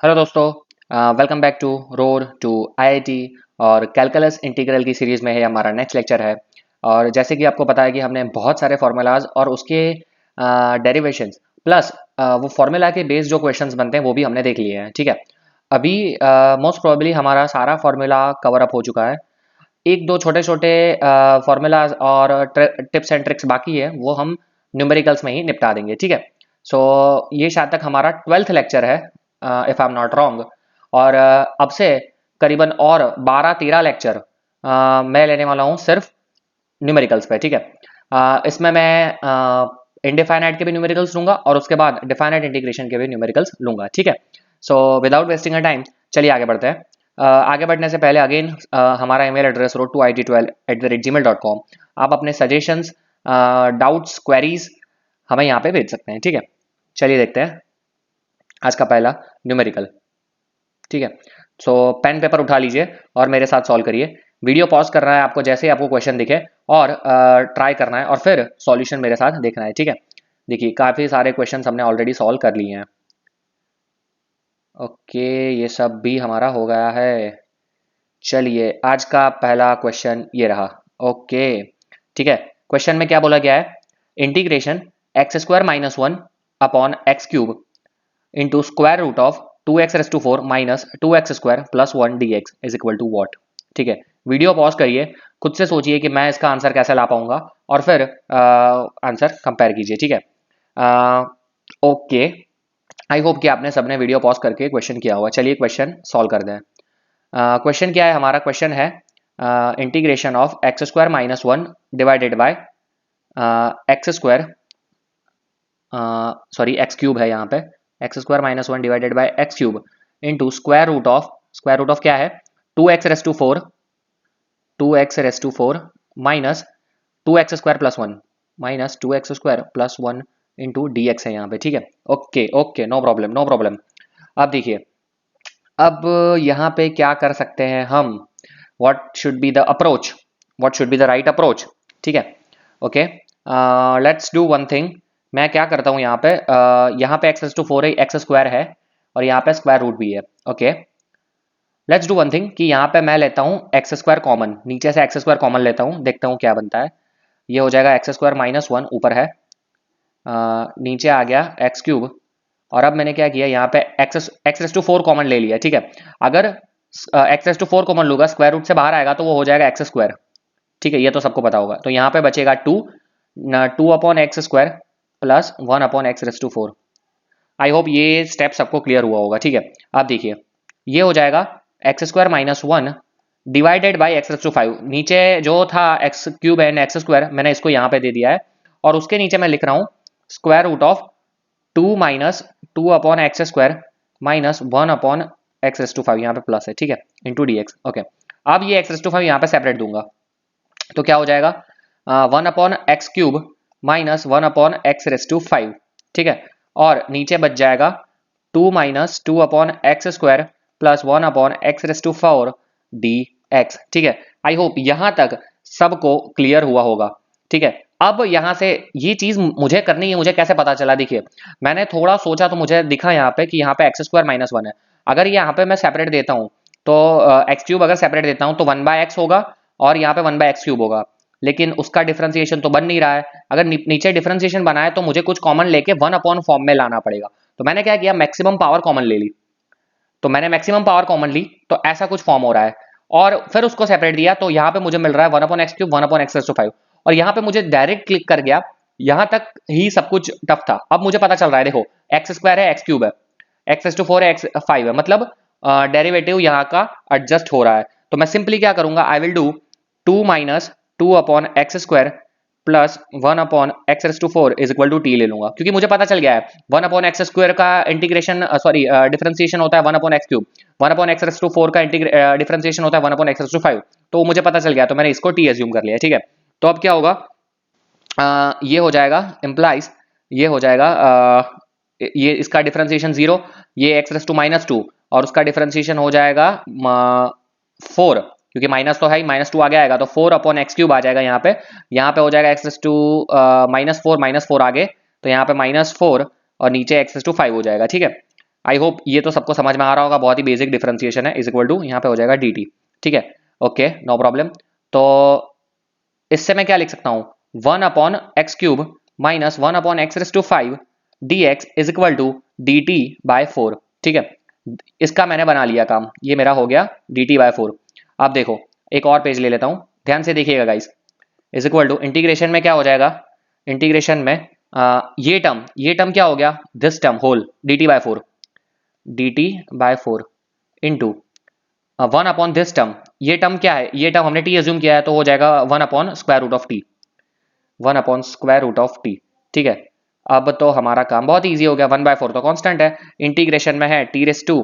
Hello दोस्तों, welcome back to road to IIT. और calculus integral की सीरीज़ में है हमारा नेक्स्ट लेक्चर है। और जैसे कि आपको पता है कि हमने बहुत सारे फार्मूलाज और उसके डेरिवेशंस प्लस वो फार्मूला के बेस जो क्वेश्चंस बनते हैं वो भी हमने देख लिए हैं। ठीक है, अभी मोस्ट प्रोबेबली हमारा सारा फार्मूला कवर अप हो चुका है। एक दो छोटे छोटे फार्मूलाज और टिप्स एंड ट्रिक्स बाकी है, वो हम न्यूमेरिकल्स में ही निपटा देंगे। ठीक है, सो ये शायद तक हमारा 12th लेक्चर है, if I am not wrong. और अब से करीबन और 12-13 लेक्चर मैं लेने वाला हूँ सिर्फ न्यूमेरिकल्स पे। ठीक है, इसमें मैं इनडिफाइनाइट के भी न्यूमेरिकल्स लूंगा और उसके बाद डिफाइनाइट इंटीग्रेशन के भी न्यूमेरिकल्स लूंगा। ठीक है, so without wasting a time चलिए आगे बढ़ते हैं। आगे बढ़ने से पहले अगेन हमारा ईमेल एड्रेस road2it12@gmail.com। आप अपने सजेशंस, डाउट्स, क्वेरीज हमें यहाँ पे भेज सकते हैं। ठीक है, चलिए देखते हैं आज का पहला न्यूमेरिकल। ठीक है, सो पेन पेपर उठा लीजिए और मेरे साथ सॉल्व करिए। वीडियो पॉज करना है आपको जैसे ही आपको क्वेश्चन दिखे, और ट्राई करना है और फिर सॉल्यूशन मेरे साथ देखना है। ठीक है, देखिए काफ़ी सारे क्वेश्चन हमने ऑलरेडी सॉल्व कर लिए हैं। ओके, ये सब भी हमारा हो गया है। चलिए आज का पहला क्वेश्चन ये रहा। ओके, ठीक है, क्वेश्चन में क्या बोला गया है? Integration x² - 1 upon X cube into square root of 2x⁴ minus 2x² plus 1 dx is equal to what. ठीक है, वीडियो पॉज करिए, खुद से सोचिए कि मैं इसका आंसर कैसे ला पाऊंगा और फिर आंसर कंपेयर कीजिए। ठीक है, ओके, आई होप कि आपने सबने वीडियो पॉज करके क्वेश्चन किया होगा। चलिए क्वेश्चन सॉल्व कर दें। क्वेश्चन क्या है? हमारा क्वेश्चन है integration of x² - 1 divided by x², sorry X cube है यहाँ पे, x² - 1 divided by X cube into square root of क्या है? 2x⁴ 2x⁴ minus 2x² plus 1 minus 2x² plus 1 into D X है यहाँ पे। ठीक है, okay okay, no problem no problem. अब देखिए, अब यहाँ पे क्या कर सकते हैं हम? What should be the approach, what should be the right approach? ठीक है, okay, let's do one thing. मैं क्या करता हूँ यहाँ पे x⁴ है, x² है और यहाँ पे स्क्वायर रूट भी है। Okay, let's do one thing कि यहाँ पे मैं लेता हूँ x² कॉमन, नीचे से x² कॉमन लेता हूँ, देखता हूँ क्या बनता है। ये हो जाएगा x² - 1 ऊपर है, नीचे आ गया एक्स क्यूब। और अब मैंने क्या किया, यहाँ पे x⁴ कॉमन ले लिया। ठीक है, अगर x⁴ कॉमन लूंगा, स्क्वायर रूट से बाहर आएगा तो वो हो जाएगा x²। ठीक है, ये तो सबको पता होगा। तो यहाँ पे बचेगा 2 upon x² plus 1 upon x⁴। I hope ये स्टेप सबको क्लियर हुआ होगा। ठीक है, अब देखिए ये हो जाएगा x² - 1 डिवाइडेड बाई x⁵। नीचे जो था एक्स क्यूब एंड x², मैंने इसको यहाँ पे दे दिया है और उसके नीचे मैं लिख रहा हूँ square root of 2 minus 2 upon x² minus 1 upon x⁵, यहाँ पे प्लस है। ठीक है, इंटू डी एक्स। ओके, अब ये x⁵ यहाँ पे सेपरेट दूंगा तो क्या हो जाएगा? 1 upon X cube minus 1 upon x⁵। ठीक है, और नीचे बच जाएगा 2 minus 2 upon x² plus 1 upon x⁴ D x. ठीक है, आई होप यहाँ तक सबको क्लियर हुआ होगा। ठीक है, अब यहाँ से ये चीज मुझे करनी है। मुझे कैसे पता चला? देखिए, मैंने थोड़ा सोचा तो मुझे दिखा यहाँ पे कि यहाँ पे x² - 1 है। अगर यहाँ पे मैं सेपरेट देता हूँ तो एक्स क्यूब अगर सेपरेट देता हूँ तो 1/x होगा और यहाँ पे 1/x³ होगा, लेकिन उसका डिफरेंशिएशन तो बन नहीं रहा है। अगर नीचे डिफरेंशिएशन बना है तो मुझे कुछ कॉमन लेके 1 अपॉन फॉर्म में लाना पड़ेगा। तो मैंने क्या किया, मैक्सिमम पावर कॉमन ले ली। तो मैंने मैक्सिमम पावर कॉमन ली तो ऐसा कुछ फॉर्म हो रहा है, और फिर उसको सेपरेट दिया तो यहाँ पे मुझे मिल रहा है 1 अपॉन x³ 1 अपॉन x⁵। और यहाँ पे मुझे डायरेक्ट क्लिक कर गया, यहाँ तक ही सब कुछ टफ था। अब मुझे पता चल रहा है, देखो x² है, x³ है, x⁴ है, x5 है, मतलब डेरिवेटिव यहाँ का एडजस्ट हो रहा है। तो मैं सिंपली क्या करूंगा, I will do 2 minus 2 upon x² plus 1 upon x⁴ is equal to T ले लूंगा, क्योंकि मुझे पता चल गया है 1 अपॉन x² का इंटीग्रेशन, सॉरी डिफरेंशिएशन होता है 1 अपॉन x³, 1 अपॉन x⁴ का डिफरेंशिएशन होता है 1 अपॉन x⁵। तो मुझे पता चल गया तो मैंने इसको टी एज्यूम कर लिया। ठीक है, तो अब क्या होगा, ये हो जाएगा इम्प्लाइज, ये हो जाएगा ये इसका डिफरेंशिएशन 0, ये x⁻² और उसका डिफरेंशिएशन हो जाएगा 4, क्योंकि माइनस तो है ही, -2 आगे आएगा तो 4 अपॉन x³ आ जाएगा। यहाँ पे हो जाएगा -4 आगे, तो यहाँ पे -4 और नीचे x⁵ हो जाएगा। ठीक है, आई होप ये तो सबको समझ में आ रहा होगा, बहुत ही बेसिक डिफरेंशिएशन है। इज इक्वल टू यहाँ पे हो जाएगा dt, ठीक है, ओके नो प्रॉब्लम। तो इससे मैं क्या लिख सकता हूँ, 1 upon X cube minus 1 upon X raise to 5 dx is equal to dt by 4, ठीक है। इसका मैंने बना लिया काम, ये मेरा हो गया dt बाय 4। अब देखो एक और पेज ले लेता हूँ, ध्यान से देखिएगा guys. Is equal to integration में क्या हो जाएगा, इंटीग्रेशन में ये टर्म क्या हो गया, this term whole dt by 4, dt by 4 into 1 upon this term, ये टर्म क्या है, ये टर्म हमने t एज्यूम किया है तो हो जाएगा 1 upon square root of t, 1 upon square root of t, ठीक है। अब तो हमारा काम बहुत इजी हो गया, 1/4 तो कांस्टेंट है, इंटीग्रेशन में है t raise to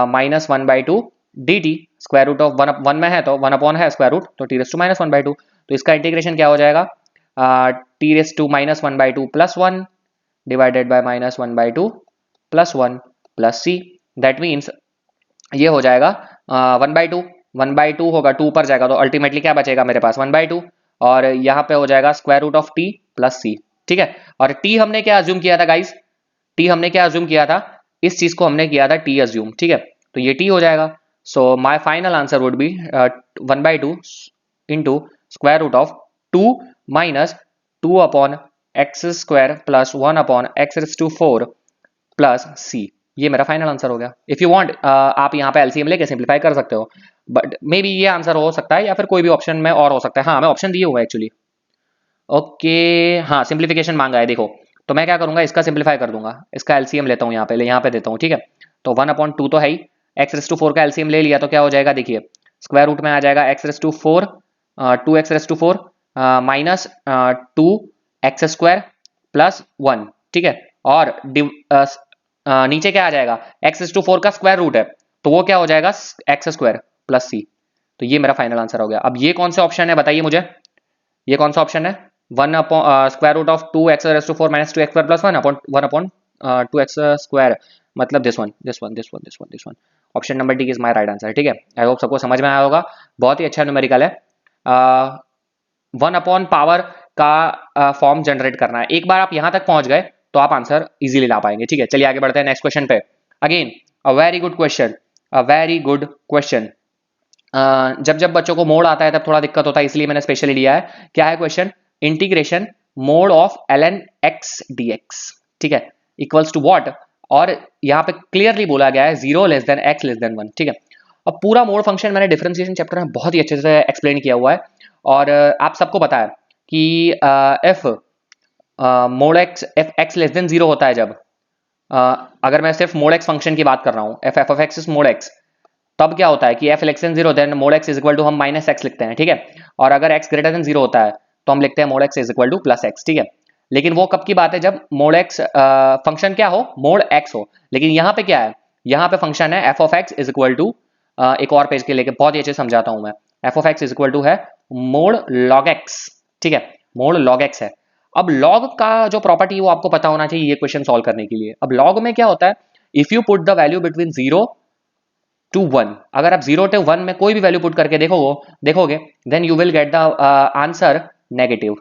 minus 1/2 dt, square root of 1 में है तो 1 अपॉन है स्क्वायर रूट, तो t रेस टू माइनस 1/2, तो इसका इंटीग्रेशन क्या हो जाएगा, t raise to minus 1/2 plus 1 divided by minus 1/2 plus 1 plus c, that means ये हो जाएगा 1/2, 1/2 होगा 2 पर जाएगा तो अल्टीमेटली क्या बचेगा मेरे पास 1/2, और यहाँ पे हो जाएगा square root of t plus c, ठीक है। और t हमने क्या अज्यूम किया था गाइस, t हमने क्या अज्यूम किया था, इस चीज को हमने किया था t अज्यूम, ठीक है, तो ये t हो जाएगा। So my final answer would be 1/2 into square root of 2 minus 2 upon X square plus 1 upon X raise to 4 plus c, ये मेरा फाइनल आंसर हो गया। इफ यू वांट आप यहाँ पे एलसीएम लेके सिंप्लीफाई कर सकते हो, बट मे बी ये आंसर हो सकता है या फिर कोई भी ऑप्शन में और हो सकता है। हाँ मैं ऑप्शन दिए हुआ है एक्चुअली, ओके हाँ सिंप्लीफिकेशन मांगा है देखो, तो मैं क्या करूंगा इसका सिंप्लीफाई कर दूंगा, इसका एलसीएम लेता हूँ यहाँ पे देता हूँ, ठीक है। तो 1/2 तो है ही, एक्स रेस टू 4 का एलसीएम ले लिया तो क्या हो जाएगा, देखिए स्क्वायर रूट में आ जाएगा X raise to 4 2x raise to 4 minus 2x square plus 1, ठीक है, और नीचे क्या आ जाएगा, एक्स रेस टू 4 का स्क्वायर रूट है तो वो क्या हो जाएगा एक्स स्क्वायर प्लस सी, तो ये मेरा फाइनल आंसर हो गया। अब ये कौन सा ऑप्शन है बताइए मुझे, ये कौन सा ऑप्शन है, 1 upon square root of 2x raise to 4 minus 2x square plus 1 upon 2x square, मतलब this one option number D is my right answer, ठीक है। आई होप सबको समझ में आया होगा, बहुत ही अच्छा न्यूमेरिकल है। 1 अपॉन पावर का फॉर्म जनरेट करना है, एक बार आप यहां तक पहुंच गए तो आप आंसर इजीली ला पाएंगे, ठीक है। चलिए आगे बढ़ते हैं नेक्स्ट क्वेश्चन पे। Again a very good question, a very good question. जब जब बच्चों को मोड आता है तब थोड़ा दिक्कत होता है, इसलिए मैंने स्पेशली लिया है। क्या है question, integration mode of ln x dx, ठीक है, इक्वल्स टू व्हाट, और यहाँ पे क्लियरली बोला गया है 0 less than x less than 1, ठीक है। अब पूरा मोड फंक्शन मैंने डिफरेंशिएशन चैप्टर में बहुत ही अच्छे से एक्सप्लेन किया हुआ है, और आप सबको पता है कि F mode x F x less than 0 होता है जब, अगर मैं सिर्फ मोड एक्स फंक्शन की बात कर रहा हूँ, F of X is mod X, तब क्या होता है कि F less than 0 then mod X is equal to हम माइनस एक्स लिखते हैं, ठीक है। और अगर एक्स ग्रेटर देन 0 होता है तो हम लिखते हैं mode X is equal two plus x, ठीक है। लेकिन वो कब की बात है, जब मोड एक्स फंक्शन क्या हो, मोड एक्स हो। लेकिन यहाँ पे क्या है, यहाँ पे फंक्शन है F of X is equal to, एक और पेज के लेके बहुत ही अच्छे समझाता हूँ मैं, F of X is equal to है मोड लॉग एक्स, ठीक है, मोड लॉग एक्स है। अब लॉग का जो प्रॉपर्टी है वो आपको पता होना चाहिए ये क्वेश्चन सॉल्व करने के लिए। अब लॉग में क्या होता है, if you put the value between 0 to 1, अगर आप 0 टू 1 में कोई भी वैल्यू पुट करके देखोगे then you will get the answer negative,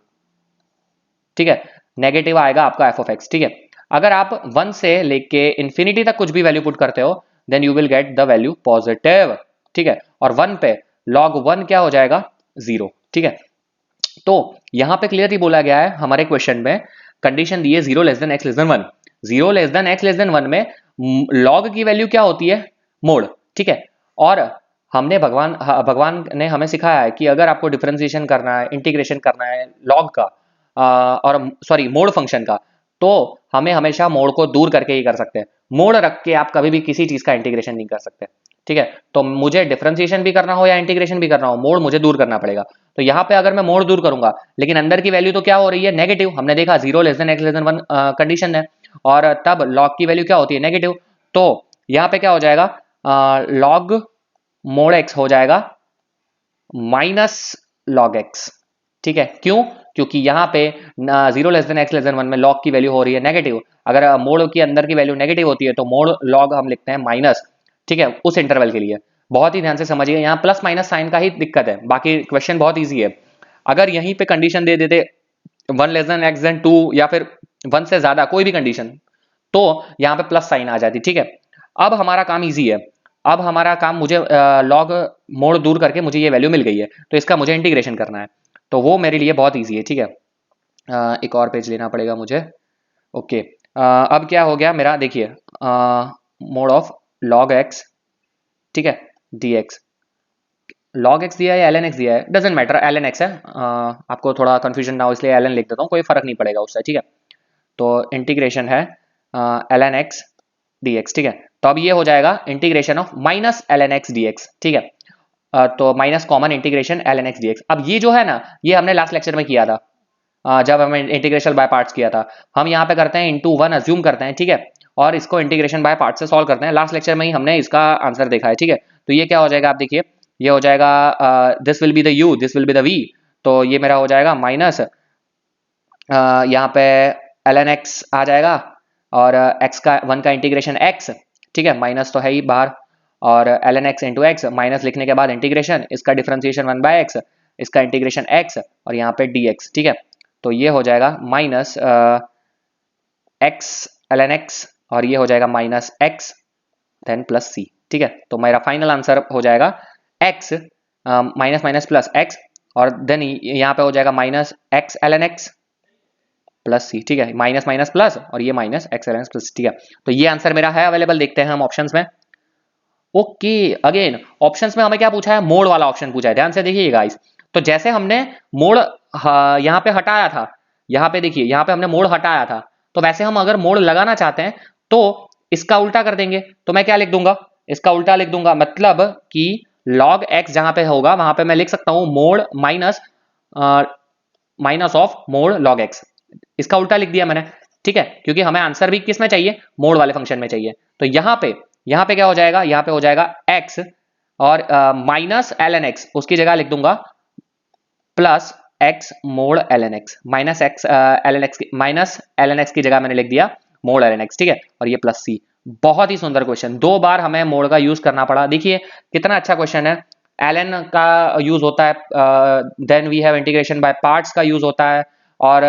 ठीक है, नेगेटिव आएगा आपका एफ ऑफ एक्स, ठीक है। अगर आप 1 से लेके इंफिनिटी तक कुछ भी वैल्यू पुट करते हो then you will get the value positive, ठीक है। और 1 पे log 1 क्या हो जाएगा 0, ठीक है। तो यहां पे क्लियरली बोला गया है हमारे क्वेश्चन में, कंडीशन दी है 0 less than x less than 1, 0 less than x less than 1 में log की वैल्यू क्या होती है, मोड, ठीक है। और हमने भगवान ने हमें सिखाया है कि अगर आपको डिफरेंशिएशन करना है, इंटीग्रेशन करना है लॉग का और सॉरी मोड फंक्शन का, तो हमें हमेशा मोड को दूर करके ही कर सकते हैं, मोड रख के आप कभी भी किसी चीज का इंटीग्रेशन नहीं कर सकते, ठीक है। तो मुझे डिफरेंशिएशन भी करना हो या इंटीग्रेशन भी करना हो, मोड मुझे दूर करना पड़ेगा। तो यहाँ पे अगर मैं मोड दूर करूंगा लेकिन अंदर की वैल्यू तो क्या हो रही है, नेगेटिव, हमने देखा 0 less than x less than 1 condition है, और तब लॉग की वैल्यू क्या होती है, नेगेटिव। तो यहाँ पे क्या हो जाएगा, लॉग मोड एक्स हो जाएगा माइनस लॉग एक्स, ठीक है। क्यों, क्योंकि यहाँ पे 0 less than x less than 1 में लॉग की वैल्यू हो रही है नेगेटिव, अगर मोड के अंदर की वैल्यू नेगेटिव होती है तो मोड लॉग हम लिखते हैं माइनस, ठीक है, उस इंटरवल के लिए। बहुत ही ध्यान से समझिए, यहाँ प्लस माइनस साइन का ही दिक्कत है, बाकी क्वेश्चन बहुत ईजी है। अगर यहीं पे कंडीशन दे देते 1 लेस देन एक्स देन 2 या फिर 1 से ज्यादा कोई भी कंडीशन, तो यहाँ पे प्लस साइन आ जाती, ठीक है। अब हमारा काम इजी है, अब हमारा काम मुझे लॉग मोड़ दूर करके मुझे ये वैल्यू मिल गई है, तो इसका मुझे इंटीग्रेशन करना है, तो वो मेरे लिए बहुत ईजी है, ठीक है। एक और पेज लेना पड़ेगा मुझे। ओके, अब क्या हो गया मेरा, देखिए मोड ऑफ लॉग एक्स, ठीक है, डी एक्स। लॉग एक्स दिया है या ln x दिया है, डजेंट मैटर, ln x है। आपको थोड़ा कंफ्यूजन ना हो इसलिए ln लिख देता हूँ, कोई फर्क नहीं पड़ेगा उससे, ठीक है। तो इंटीग्रेशन है ln x dx, ठीक है। तो अब ये हो जाएगा integration of minus ln x dx, ठीक है। तो minus common integration ln x dx। अब ये जो है ना, ये हमने लास्ट लेक्चर में किया था, जब हमें इंटीग्रेशन बाय पार्ट्स किया था। हम यहाँ पे करते हैं इंटू वन अज्यूम करते हैं, ठीक है, और इसको इंटीग्रेशन बाय पार्ट से सॉल्व करते हैं। लास्ट लेक्चर में ही हमने इसका आंसर देखा है, ठीक है। तो ये क्या हो जाएगा, आप देखिए, ये हो जाएगा this will be the u, this will be the v। तो ये मेरा हो जाएगा माइनस यहाँ पे ln x आ जाएगा, और x का 1 का इंटीग्रेशन x, ठीक है, माइनस तो है ही बाहर, और ln x into x, minus लिखने के बाद इंटीग्रेशन, इसका डिफ्रेंसिएशन 1 बाय एक्स, इसका इंटीग्रेशन x, और यहाँ पे dx, ठीक है। तो ये हो जाएगा माइनस x ln x, और ये हो जाएगा minus x then plus c, ठीक है। तो मेरा फाइनल आंसर हो जाएगा x minus minus plus x, और देन यहाँ पे हो जाएगा minus x ln x plus c, ठीक है, माइनस माइनस प्लस, और ये minus x ln x plus, ठीक है। तो ये आंसर मेरा है अवेलेबल, देखते हैं हम ऑप्शंस में। ओके, अगेन ऑप्शंस में हमें क्या पूछा है, मोड वाला ऑप्शन पूछा है, ध्यान से देखिए गाइस। तो जैसे हमने मोड यहाँ पे हटाया था, यहाँ पे देखिए, यहाँ पे हमने मोड हटाया था, तो वैसे हम अगर मोड लगाना चाहते हैं तो इसका उल्टा कर देंगे। तो मैं क्या लिख दूंगा, इसका उल्टा लिख दूंगा, मतलब कि log x जहां पे होगा वहां पे मैं लिख सकता हूं mode minus minus of mode log x। इसका उल्टा लिख दिया मैंने, ठीक है, क्योंकि हमें आंसर भी किस में चाहिए, मोड वाले फंक्शन में चाहिए। तो यहाँ पे क्या हो जाएगा, यहाँ पे हो जाएगा x, और माइनस ln x, उसकी जगह लिख दूंगा plus x mode ln x, minus x ln x, minus ln x की जगह मैंने लिख दिया मोड ln x, ठीक है, और ये प्लस c। बहुत ही सुंदर क्वेश्चन, 2 बार हमें मोड का यूज करना पड़ा, देखिए कितना अच्छा क्वेश्चन है। ln का यूज होता है, then we have integration by parts का यूज होता है, और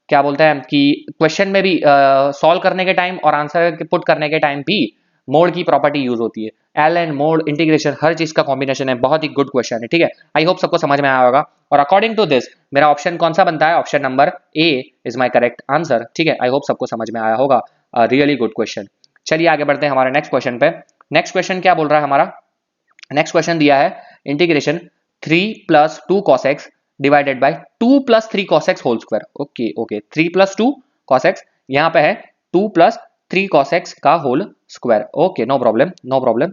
क्या बोलते हैं कि क्वेश्चन में भी सॉल्व करने के टाइम और आंसर पुट करने के टाइम भी मोड की प्रॉपर्टी यूज होती है। ln मोड इंटीग्रेशन हर चीज का कॉम्बिनेशन है, बहुत ही गुड क्वेश्चन है, ठीक है। आई होप सबको समझ में आया होगा, और अकॉर्डिंग टू दिस मेरा ऑप्शन कौन सा बनता है, option number A is my correct answer, ठीक है। आई होप सबको समझ में आया होगा, रियली गुड क्वेश्चन। चलिए आगे बढ़ते हैं हमारे नेक्स्ट क्वेश्चन पे। नेक्स्ट क्वेश्चन क्या बोल रहा है हमारा, नेक्स्ट क्वेश्चन दिया है integration 3 plus 2 cos x divided by 2 plus 3 cos x whole square. Okay okay, 3 plus 2 cos x, यहाँ पे है 2 प्लस 3 cos x का whole square. Okay, no problem no problem.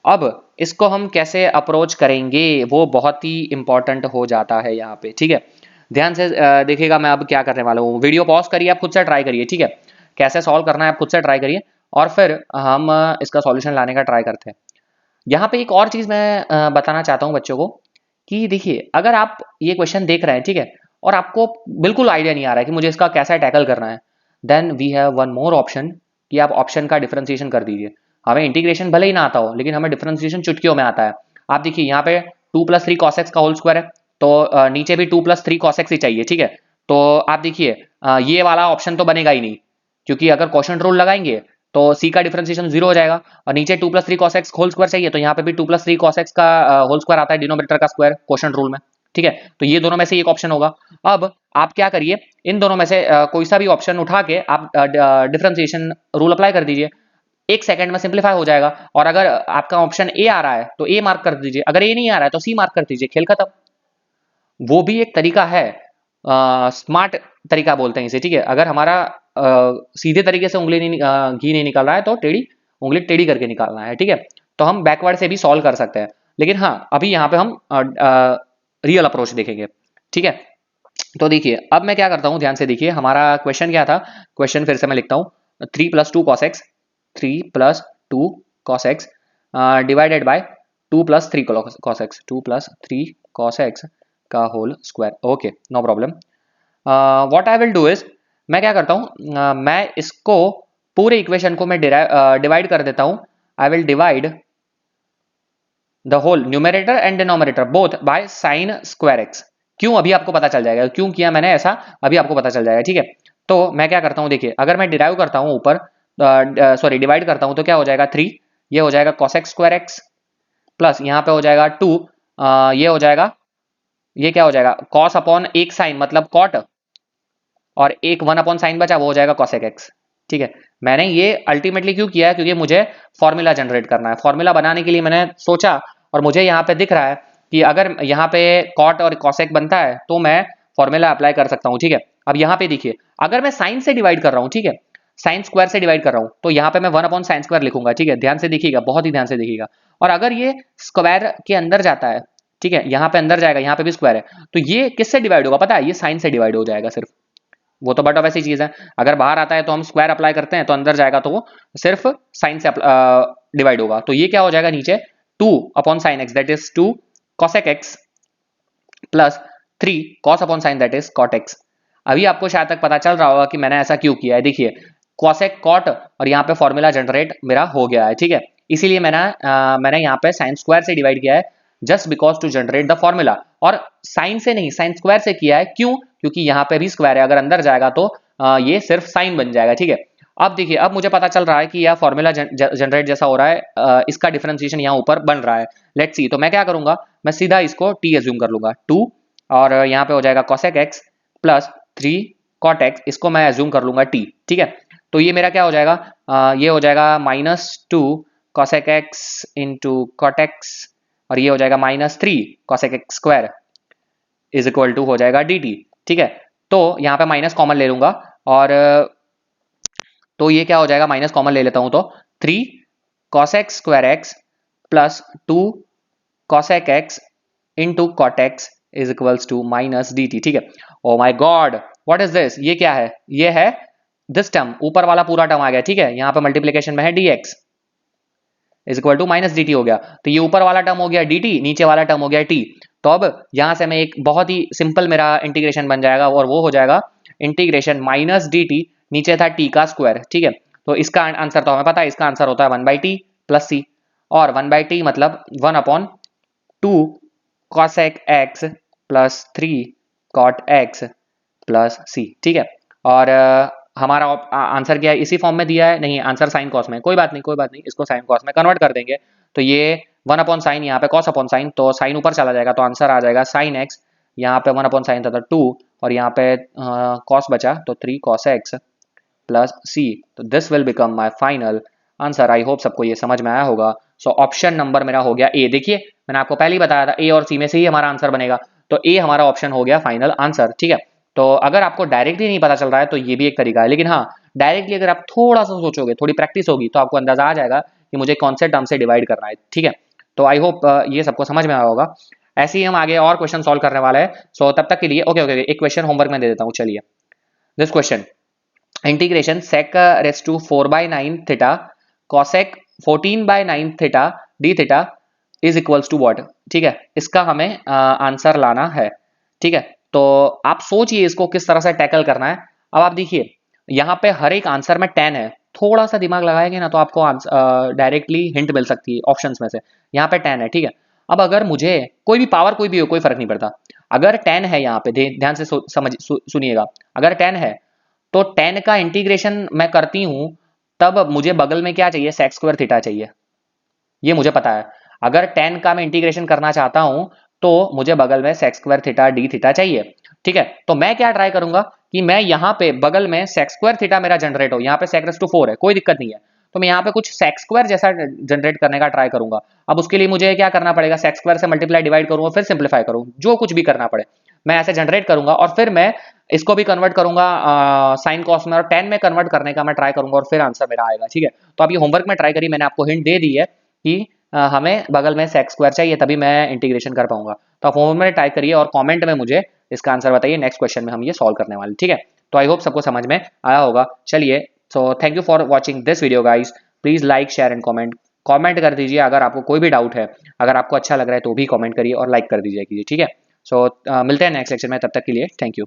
अब इसको हम कैसे अप्रोच करेंगे वो बहुत ही इंपॉर्टेंट हो जाता है यहाँ पे, ठीक है। ध्यान से देखिएगा, मैं अब क्या करने वाला हूँ, वीडियो पॉज करिए, आप खुद से ट्राई करिए, ठीक है। कैसे सॉल्व करना है आप खुद से ट्राई करिए, और फिर हम इसका सॉल्यूशन लाने का ट्राई करते हैं। यहाँ पे एक और चीज मैं बताना चाहता हूँ बच्चों को, कि देखिए अगर आप ये क्वेश्चन देख रहे हैं, ठीक है, और आपको बिल्कुल आइडिया नहीं आ रहा है कि मुझे इसका कैसा टैकल करना है, then we have one more option, कि आप ऑप्शन का डिफरेंशिएशन कर दीजिए। हमें इंटीग्रेशन भले ही ना आता हो, लेकिन हमें डिफरेंशिएशन चुटकियों में आता है। आप देखिए यहाँ पे 2 प्लस 3 cos x का होल स्क्वायर है, तो नीचे भी 2 प्लस 3 cos x ही चाहिए, ठीक है। तो आप देखिए ये वाला ऑप्शन तो बनेगा ही नहीं, क्योंकि अगर क्वोशंट रूल लगाएंगे तो c का डिफरेंशिएशन 0 हो जाएगा, और नीचे 2 plus 3 cos x whole square चाहिए, तो यहाँ पे भी 2 प्लस 3 cos x का होल स्क्वायर आता है डिनोमिनेटर का स्क्वायर क्वोशंट रूल में, ठीक है। तो ये दोनों में से एक ऑप्शन होगा। अब आप क्या करिए, इन दोनों में से कोई सा भी ऑप्शन उठा के आप डिफरेंशिएशन रूल अप्लाई कर दीजिए, 1 सेकंड में सिंप्लीफाई हो जाएगा। और अगर आपका ऑप्शन ए आ रहा है तो ए मार्क कर दीजिए, अगर ए नहीं आ रहा है तो सी मार्क कर दीजिए, खेल खत्म। वो भी एक तरीका है, स्मार्ट तरीका बोलते हैं इसे, ठीक है। अगर हमारा सीधे तरीके से उंगली नहीं घी नहीं निकल रहा है तो टेढ़ी उंगली टेढ़ी करके निकालना है, ठीक है। तो हम बैकवर्ड से भी सॉल्व कर सकते हैं, लेकिन हाँ अभी यहाँ पे हम रियल अप्रोच देखेंगे, ठीक है। तो देखिए अब मैं क्या करता हूँ, ध्यान से देखिए, हमारा क्वेश्चन क्या था। क्वेश्चन फिर से मैं लिखता हूँ, 3 plus 2 cos x, 3 plus 2 cos x divided by 2 plus 3 cos x, 2 plus 3 cos x का whole square. Okay, no problem. What I will do is, मैं क्या करता हूँ, मैं इसको पूरे इक्वेशन को मैं डिवाइड कर देता हूँ। I will divide the whole numerator and denominator both by sine square x. क्यों, अभी आपको पता चल जाएगा क्यों किया मैंने ऐसा, अभी आपको पता चल जाएगा, ठीक है। तो मैं क्या करता हूँ, देखिए अगर मैं डिराइव करता हूँ ऊपर, सॉरी डिवाइड करता हूं तो क्या हो जाएगा 3, ये हो जाएगा cos x square x plus यहाँ पे हो जाएगा 2, ये हो जाएगा, ये क्या हो जाएगा cos अपॉन एक साइन मतलब cot, और एक 1 अपॉन साइन बचा वो हो जाएगा cosec x। ठीक है, मैंने ये अल्टीमेटली क्यों किया है, क्योंकि मुझे फॉर्मूला जनरेट करना है। फॉर्मूला बनाने के लिए मैंने सोचा और मुझे यहाँ पे दिख रहा है कि अगर यहाँ पे cot और cosec बनता है तो मैं फॉर्मूला अप्लाई कर सकता हूँ। ठीक है, अब यहाँ पे देखिए अगर मैं साइन से डिवाइड कर रहा हूँ, ठीक है, साइन स्क्वायर से डिवाइड कर रहा हूँ तो यहाँ पे मैं 1 अपॉन साइन स्क्वायर लिखूंगा। ठीक है, ध्यान से देखिएगा, बहुत ही ध्यान से देखिएगा। और अगर ये स्क्वायर के अंदर जाता है, ठीक है, यहाँ पे अंदर जाएगा, यहाँ पे भी स्क्वायर है, तो ये किससे डिवाइड होगा पता है, ये साइन से डिवाइड हो जाएगा सिर्फ। वो तो बट ऑफ ऐसी चीज है, अगर बाहर आता है तो हम स्क्वायर अप्लाई करते हैं, तो अंदर जाएगा तो वो सिर्फ साइन से डिवाइड होगा। तो ये क्या हो जाएगा नीचे 2 upon sine x that is 2 cosec x plus 3 cos upon sine that is cot x। अभी आपको शायद तक पता चल रहा होगा कि मैंने ऐसा क्यों किया है। देखिए cosec cot और यहाँ पे फॉर्मूला जनरेट मेरा हो गया है। ठीक है, इसीलिए मैंने यहाँ पे साइन स्क्वायर से डिवाइड किया है just because to generate the formula, और साइन से नहीं साइन स्क्वायर से किया है। क्यों, क्योंकि यहाँ पे भी स्क्वायर है, अगर अंदर जाएगा तो ये सिर्फ साइन बन जाएगा। ठीक है, अब देखिए अब मुझे पता चल रहा है कि यह फॉर्मूला जनरेट जैसा हो रहा है, इसका डिफरेंशिएशन यहाँ ऊपर बन रहा है। लेट्स सी, तो मैं क्या करूंगा, मैं सीधा इसको t एज्यूम कर लूंगा 2, और यहाँ पे हो जाएगा cosec x plus 3 cot x, इसको मैं एज्यूम कर लूंगा t। ठीक है, तो ये मेरा क्या हो जाएगा, ये हो जाएगा -2 cosec x into cot x, और ये हो जाएगा -3 cosec x square is equal to हो जाएगा dt। ठीक है, तो यहाँ पे माइनस कॉमन ले लूंगा, और तो ये क्या हो जाएगा, माइनस कॉमन ले लेता हूं तो 3 cosec square x plus 2 cosec x into cot x is equals to minus dt। ठीक है, oh my god what is this, ये क्या है, ये है दिस टर्म, ऊपर वाला पूरा टर्म आ गया। ठीक है, यहाँ पे मल्टीप्लीकेशन में है dx is equal to minus dt हो गया, तो ये ऊपर वाला टर्म हो गया dt, नीचे वाला टर्म हो गया t। तो अब यहां से मैं एक बहुत ही सिंपल मेरा इंटीग्रेशन बन जाएगा, और वो हो जाएगा इंटीग्रेशन माइनस dt, नीचे था t का स्क्वायर। ठीक है, तो इसका आंसर तो हमें पता है, इसका आंसर होता है 1/t प्लस c, और 1/t मतलब 1 upon 2 cosec x plus 3 cot x plus c। ठीक है, और हमारा आंसर क्या है, इसी फॉर्म में दिया है, नहीं आंसर साइन कॉस में, कोई बात नहीं कोई बात नहीं, इसको साइन कॉस में कन्वर्ट कर देंगे। तो ये 1 अपॉन साइन, यहाँ पे कॉस अपॉन साइन, तो साइन ऊपर चला जाएगा, तो आंसर आ जाएगा साइन एक्स, यहाँ पे 1 अपॉन साइन था तो 2, और यहाँ पे कॉस बचा तो 3 cos x प्लस c। तो this will become my final answer. I hope सबको ये समझ में आया होगा। सो ऑप्शन नंबर मेरा हो गया ए। देखिए मैंने आपको पहले ही बताया था ए और सी में से ही हमारा आंसर बनेगा, तो ए हमारा ऑप्शन हो गया फाइनल आंसर। ठीक है, तो अगर आपको डायरेक्टली नहीं पता चल रहा है तो ये भी एक तरीका है, लेकिन हाँ डायरेक्टली अगर आप थोड़ा सा सोचोगे, थोड़ी प्रैक्टिस होगी, तो आपको अंदाजा आ जाएगा कि मुझे कौन से टर्म से डिवाइड करना है। ठीक है, तो आई होप ये सबको समझ में आया होगा। ऐसे ही हम आगे और क्वेश्चन सॉल्व करने वाले हैं। सो तब तक के लिए ओके ओके, एक क्वेश्चन होमवर्क में दे देता हूँ। चलिए, this question, integration sec raise to 4/9 theta cosec 14/9 theta d theta is equals to what. ठीक है, इसका हमें आंसर लाना है। ठीक है, तो आप सोचिए इसको किस तरह से टैकल करना है। अब आप देखिए यहाँ पे हर एक आंसर में 10 है, थोड़ा सा दिमाग लगाएंगे ना तो आपको डायरेक्टली हिंट मिल सकती है ऑप्शंस में से। यहाँ पे 10 है। ठीक है, अब अगर मुझे कोई भी पावर कोई भी हो, कोई फर्क नहीं पड़ता, अगर 10 है यहाँ पे ध्यान से सुनिएगा, अगर 10 है तो 10 का इंटीग्रेशन मैं करती हूं, तब मुझे बगल में क्या चाहिए, सेक स्क्वायर थीटा चाहिए, ये मुझे पता है। अगर 10 का मैं इंटीग्रेशन करना चाहता हूं तो मुझे बगल में sec square theta d theta चाहिए। ठीक है, तो मैं क्या ट्राई करूंगा कि मैं यहाँ पे बगल में सेक स्क्वायर थीटा मेरा जनरेट हो, यहाँ पे सेक रेस टू 4 है, कोई दिक्कत नहीं है, तो मैं यहाँ पे कुछ सेक स्क्वायर जैसा जनरेट करने का ट्राई करूंगा। अब उसके लिए मुझे क्या करना पड़ेगा, सेक स्क्वायर से मल्टीप्लाई डिवाइड करूंगा, फिर सिंप्लीफाई करूँ, जो कुछ भी करना पड़े मैं ऐसे जनरेट करूंगा, और फिर मैं इसको भी कन्वर्ट करूंगा साइन कॉस में, और 10 में कन्वर्ट करने का मैं ट्राई करूंगा, और फिर आंसर मेरा आएगा। ठीक है, तो आप ये होमवर्क में ट्राई करिए, मैंने आपको हिंट दे दी है कि हमें बगल में सेक स्क्वायर चाहिए, तभी मैं इंटीग्रेशन कर पाऊंगा। तो आप होमवर्क में टाइप करिए और कमेंट में मुझे इसका आंसर बताइए, नेक्स्ट क्वेश्चन में हम ये सॉल्व करने वाले। ठीक है, तो आई होप सबको समझ में आया होगा। चलिए, so thank you for watching this video guys, please like share and comment कर दीजिए अगर आपको कोई भी डाउट है, अगर आपको अच्छा लग रहा है तो भी कमेंट करिए और लाइक कर दीजिए कीजिए। ठीक है, सो मिलते हैं नेक्स्ट लेक्चर में, तब तक के लिए थैंक यू।